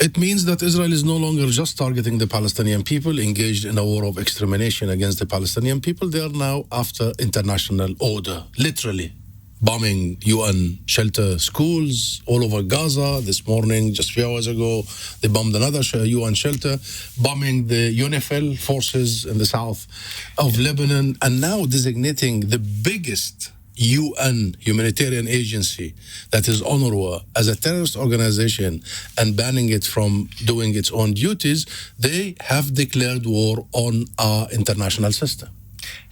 It means that Israel is no longer just targeting the Palestinian people engaged in a war of extermination against the Palestinian people. They are now after international order, literally. Bombing UN shelter schools all over Gaza. This morning, just a few hours ago, they bombed another UN shelter, bombing the UNIFIL forces in the south of Lebanon, and now designating the biggest UN humanitarian agency, that is UNRWA, as a terrorist organization and banning it from doing its own duties. They have declared war on our international system.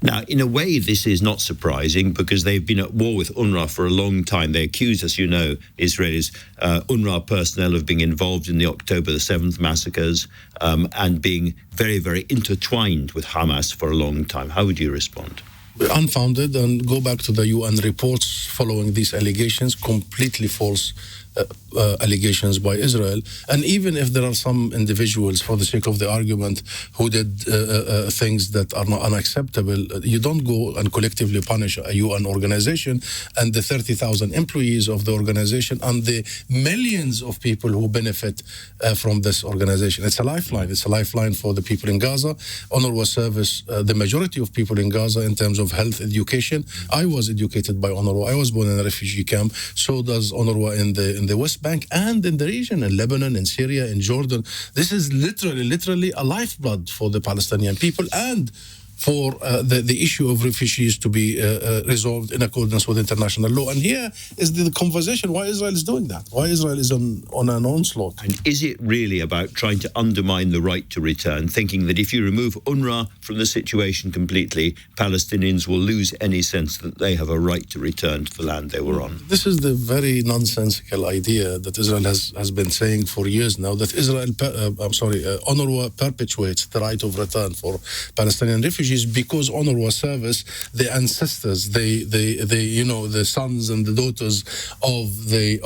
Now, in a way, this is not surprising because they've been at war with UNRWA for a long time. They accuse, as you know, Israelis, UNRWA personnel of being involved in the October the 7th massacres and being very, very intertwined with Hamas for a long time. How would you respond? Unfounded, and go back to the UN reports following these allegations, completely false allegations by Israel. And even if there are some individuals, for the sake of the argument, who did things that are not unacceptable, you don't go and collectively punish a UN organization and the 30,000 employees of the organization and the millions of people who benefit from this organization. It's a lifeline. It's a lifeline for the people in Gaza. UNRWA service the majority of people in Gaza in terms of health, education. I was educated by UNRWA. I was born in a refugee camp. So does UNRWA in the West Bank and in the region, in Lebanon, in Syria, in Jordan. This is literally a lifeblood for the Palestinian people and for the issue of refugees to be resolved in accordance with international law. And here is the conversation why Israel is doing that, why Israel is on an onslaught. And is it really about trying to undermine the right to return, thinking that if you remove UNRWA from the situation completely, Palestinians will lose any sense that they have a right to return to the land they were on? This is the very nonsensical idea that Israel has been saying for years now, that UNRWA perpetuates the right of return for Palestinian refugees because UNRWA service the ancestors, the sons and the daughters of the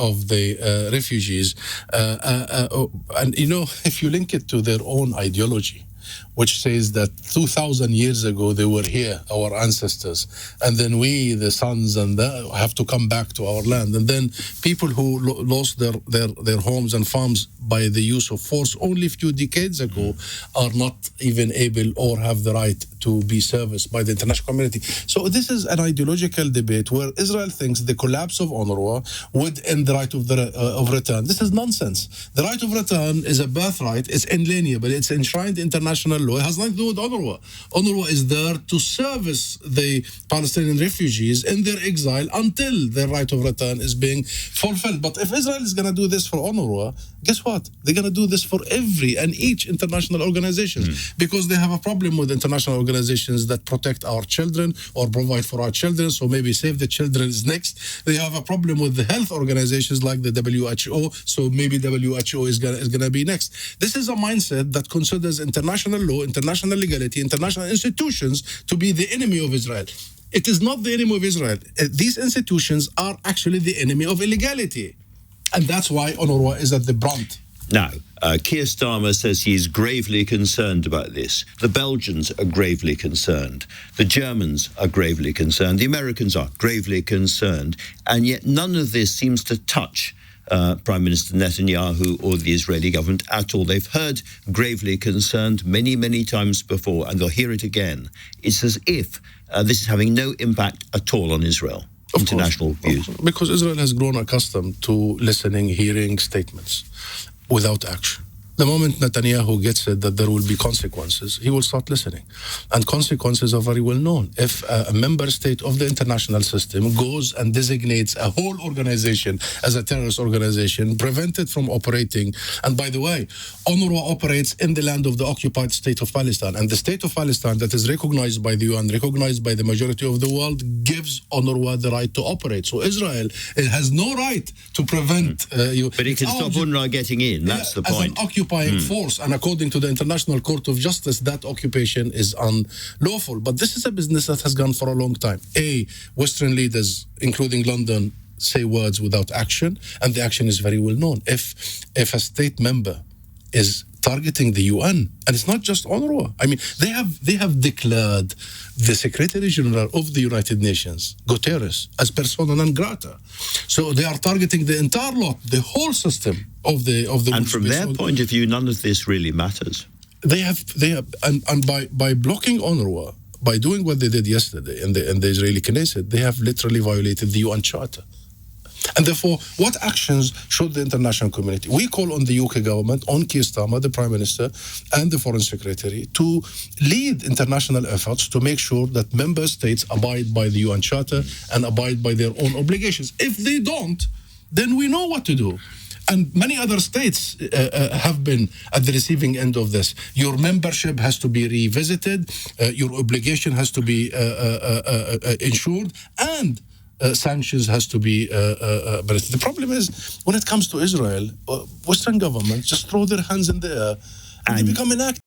refugees, and if you link it to their own ideology, which says that 2,000 years ago they were here, our ancestors, and then we, the sons, and have to come back to our land. And then people who lost their homes and farms by the use of force only a few decades ago are not even able or have the right to be serviced by the international community. So this is an ideological debate where Israel thinks the collapse of UNRWA would end the right of return. This is nonsense. The right of return is a birthright. It's inalienable. It's enshrined in international law. It has nothing to do with UNRWA. UNRWA is there to service the Palestinian refugees in their exile until their right of return is being fulfilled. But if Israel is going to do this for UNRWA, guess what? They're going to do this for every and each international organization because they have a problem with international organizations that protect our children or provide for our children. So maybe Save the Children is next. They have a problem with the health organizations like the WHO. So maybe WHO is going to be next. This is a mindset that considers international law, international legality, international institutions to be the enemy of Israel. It is not the enemy of Israel. These institutions are actually the enemy of illegality. And that's why UNRWA is at the brunt. Now, Keir Starmer says he is gravely concerned about this. The Belgians are gravely concerned. The Germans are gravely concerned. The Americans are gravely concerned. And yet none of this seems to touch Prime Minister Netanyahu or the Israeli government at all. They've heard gravely concerned many, many times before, and they'll hear it again. It's as if this is having no impact at all on Israel. International views. Because Israel has grown accustomed to listening, hearing statements without action. The moment Netanyahu gets it that there will be consequences, he will start listening. And consequences are very well known. If a member state of the international system goes and designates a whole organization as a terrorist organization, prevented from operating, and by the way, UNRWA operates in the land of the occupied state of Palestine, and the state of Palestine that is recognized by the UN, recognized by the majority of the world, gives UNRWA the right to operate. So Israel, it has no right to prevent you. But it can stop UNRWA getting in, that's the point. Occupying force, and according to the International Court of Justice, that occupation is unlawful. But this is a business that has gone for a long time. Western leaders, including London, say words without action, and the action is very well known. If a state member is targeting the UN, and it's not just UNRWA. I mean, they have declared the Secretary General of the United Nations, Guterres, as persona non grata. So they are targeting the entire lot, the whole system, of the And from their point of view, none of this really matters. They have, and by blocking UNRWA, by doing what they did yesterday in the Israeli Knesset, they have literally violated the UN Charter. And therefore, what actions should the international community? We call on the UK government, on Keir Starmer, the Prime Minister, and the Foreign Secretary to lead international efforts to make sure that member states abide by the UN Charter and abide by their own obligations. If they don't, then we know what to do. And many other states have been at the receiving end of this. Your membership has to be revisited, your obligation has to be ensured, and sanctions has to be but the problem is, when it comes to Israel, Western governments just throw their hands in the air and they become inactive.